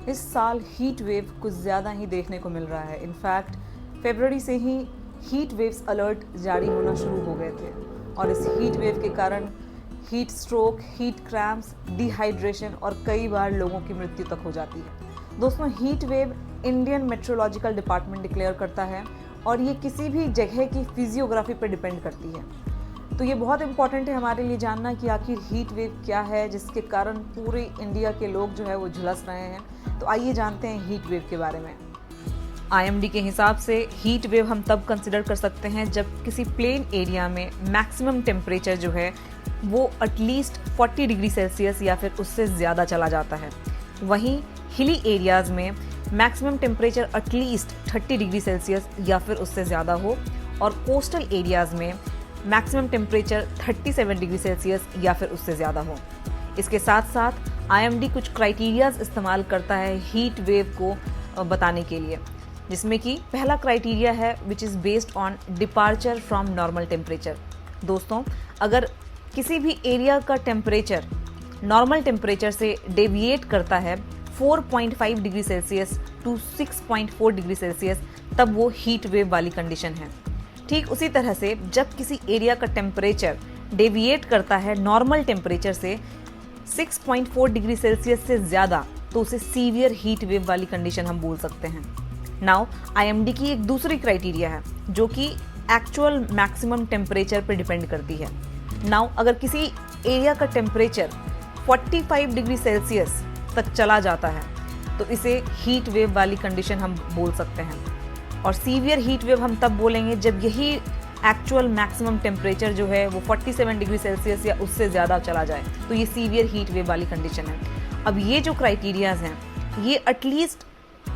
इस साल heat wave कुछ ज़्यादा ही देखने को मिल रहा है। इनफैक्ट फरवरी से ही हीट वेव्स अलर्ट जारी होना शुरू हो गए थे और इस हीट वेव के कारण heat stroke, heat cramps, dehydration और कई बार लोगों की मृत्यु तक हो जाती है। दोस्तों, heat wave Indian meteorological department declare करता है और ये किसी भी जगह की फिजियोग्राफी पर डिपेंड करती है। तो ये बहुत इंपॉर्टेंट है हमारे लिए जानना कि आखिर हीट वेव क्या है जिसके कारण पूरे इंडिया के लोग जो है वो झुलस रहे हैं। तो आइए जानते हैं हीट वेव के बारे में। IMD के हिसाब से हीट वेव हम तब कंसिडर कर सकते हैं जब किसी प्लेन एरिया में मैक्सिमम टेम्परेचर जो है वो एटलीस्ट 40 डिग्री सेल्सियस या फिर उससे ज़्यादा चला जाता है। वहीं हिली एरियाज़ में maximum temperature at least 30 degree Celsius या फिर उससे ज़्यादा हो और कोस्टल एरियाज़ में मैक्सिमम टेम्परेचर 37 डिग्री सेल्सियस या फिर उससे ज़्यादा हो। इसके साथ साथ IMD कुछ क्राइटेरियाज इस्तेमाल करता है हीट वेव को बताने के लिए, जिसमें कि पहला क्राइटेरिया है which is based on departure from normal temperature. दोस्तों, अगर किसी भी एरिया का टेम्परेचर नॉर्मल टेम्परेचर से डेविएट करता है 4.5 degree Celsius to 6.4 degree Celsius, तब वो हीट वेव वाली कंडीशन है। ठीक उसी तरह से जब किसी एरिया का टेम्परेचर डेविएट करता है नॉर्मल टेम्परेचर से 6.4 डिग्री सेल्सियस से ज़्यादा, तो उसे सीवियर हीट वेव वाली कंडीशन हम बोल सकते हैं। नाउ IMD की एक दूसरी क्राइटेरिया है जो कि एक्चुअल मैक्सिमम टेम्परेचर पर डिपेंड करती है। नाउ अगर किसी एरिया का टेम्परेचर 45 डिग्री सेल्सियस तक चला जाता है तो इसे हीट वेव वाली कंडीशन हम बोल सकते हैं। और सीवियर हीट वेव हम तब बोलेंगे जब यही एक्चुअल मैक्सिमम टेम्परेचर जो है वो 47 डिग्री सेल्सियस या उससे ज़्यादा चला जाए, तो ये सीवियर हीट वेव वाली कंडीशन है। अब ये जो क्राइटेरियाज हैं ये एटलीस्ट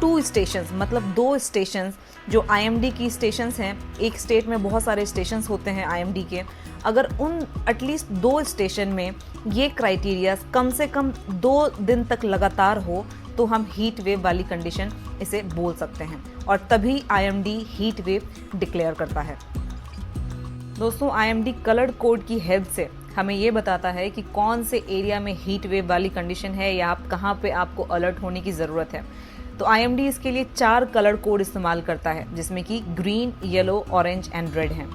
2 स्टेशंस, मतलब 2 स्टेशंस जो IMD की स्टेशंस हैं, एक स्टेट में बहुत सारे स्टेशंस होते हैं IMD के, अगर उन एटलीस्ट 2 स्टेशन में ये क्राइटेरियाज कम से कम 2 दिन तक लगातार हो तो हम हीट वेव वाली कंडीशन इसे बोल सकते हैं और तभी IMD हीट वेव डिक्लेयर करता है। दोस्तों, IMD कलर्ड कोड की हेल्प से हमें ये बताता है कि कौन से एरिया में हीट वेव वाली कंडीशन है या आप कहाँ पे आपको अलर्ट होने की ज़रूरत है। तो IMD इसके लिए 4 कलर कोड इस्तेमाल करता है, जिसमें कि green, yellow, orange and red हैं।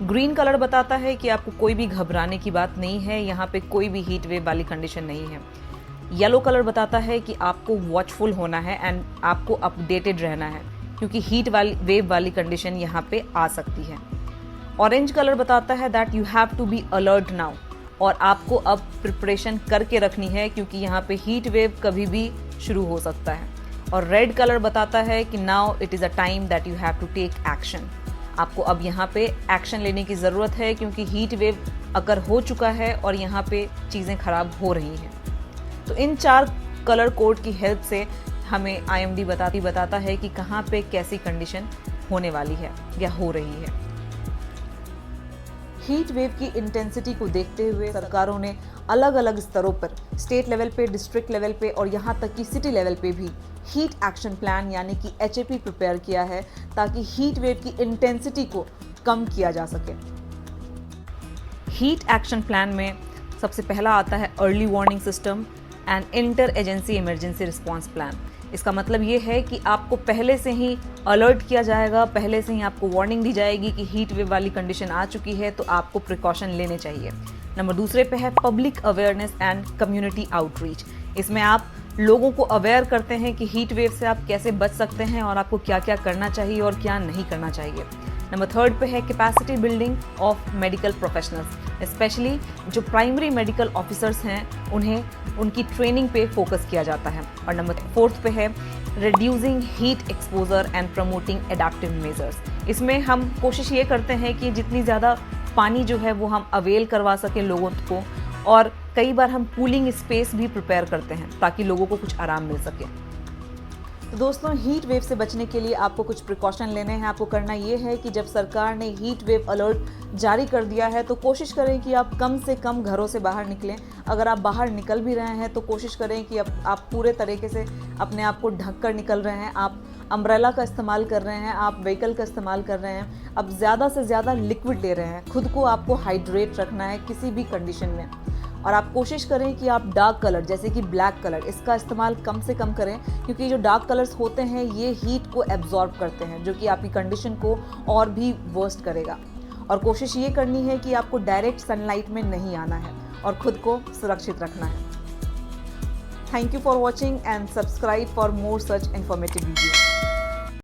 ग्रीन कलर बताता है कि आपको कोई भी घबराने की बात नहीं है, यहाँ पे कोई भी हीट वेव वाली कंडीशन नहीं है। येलो कलर बताता है कि आपको वॉचफुल होना है एंड आपको अपडेटेड रहना है, क्योंकि हीट वेव वाली कंडीशन यहाँ पे आ सकती है। ऑरेंज कलर बताता है that you have to be alert now, और आपको अब प्रिपरेशन करके रखनी है क्योंकि यहाँ पे हीट वेव कभी भी शुरू हो सकता है। और रेड कलर बताता है कि now it is a time that you have to take action, आपको अब यहाँ पे एक्शन लेने की ज़रूरत है क्योंकि हीट वेव अगर हो चुका है और यहाँ पे चीज़ें ख़राब हो रही हैं। तो इन 4 कलर कोड की हेल्प से हमें IMD बताता है कि कहाँ पे कैसी कंडीशन होने वाली है या हो रही है। हीट वेव की इंटेंसिटी को देखते हुए सरकारों ने अलग अलग स्तरों पर, स्टेट लेवल पे, डिस्ट्रिक्ट लेवल पे और यहाँ तक कि सिटी लेवल पे भी हीट एक्शन प्लान यानी कि HAP प्रिपेयर किया है ताकि हीट वेव की इंटेंसिटी को कम किया जा सके। हीट एक्शन प्लान में सबसे पहला आता है early warning system and inter agency emergency response plan. इसका मतलब ये है कि आपको पहले से ही अलर्ट किया जाएगा, पहले से ही आपको वार्निंग दी जाएगी कि हीट वेव वाली कंडीशन आ चुकी है, तो आपको प्रिकॉशन लेने चाहिए। नंबर दूसरे पे है public awareness and community outreach. इसमें आप लोगों को अवेयर करते हैं कि हीट वेव से आप कैसे बच सकते हैं और आपको क्या क्या करना चाहिए और क्या नहीं करना चाहिए। नंबर थर्ड पे है capacity building of medical professionals, specially जो प्राइमरी मेडिकल ऑफिसर्स हैं उन्हें उनकी ट्रेनिंग पे फोकस किया जाता है। और नंबर फोर्थ पे है reducing heat exposure and promoting adaptive measures. इसमें हम कोशिश ये करते हैं कि जितनी ज़्यादा पानी जो है वो हम अवेल करवा सकें लोगों को, और कई बार हम कूलिंग स्पेस भी प्रिपेयर करते हैं ताकि लोगों को कुछ आराम मिल सके। तो दोस्तों, हीट वेव से बचने के लिए आपको कुछ प्रिकॉशन लेने हैं। आपको करना ये है कि जब सरकार ने हीट वेव अलर्ट जारी कर दिया है तो कोशिश करें कि आप कम से कम घरों से बाहर निकलें। अगर आप बाहर निकल भी रहे हैं तो कोशिश करें कि आप पूरे तरीके से अपने आप को ढक कर निकल रहे हैं, आप अम्ब्रेला का इस्तेमाल कर रहे हैं, आप व्हीकल का इस्तेमाल कर रहे हैं, अब ज़्यादा से ज़्यादा लिक्विड ले रहे हैं। खुद को आपको हाइड्रेट रखना है किसी भी कंडीशन में। और आप कोशिश करें कि आप डार्क कलर जैसे कि ब्लैक कलर इसका इस्तेमाल कम से कम करें, क्योंकि जो डार्क कलर्स होते हैं ये हीट को एब्जॉर्ब करते हैं, जो कि आपकी कंडीशन को और भी वर्स्ट करेगा। और कोशिश ये करनी है कि आपको डायरेक्ट सनलाइट में नहीं आना है और खुद को सुरक्षित रखना है। Thank you for watching and subscribe for more such informative video.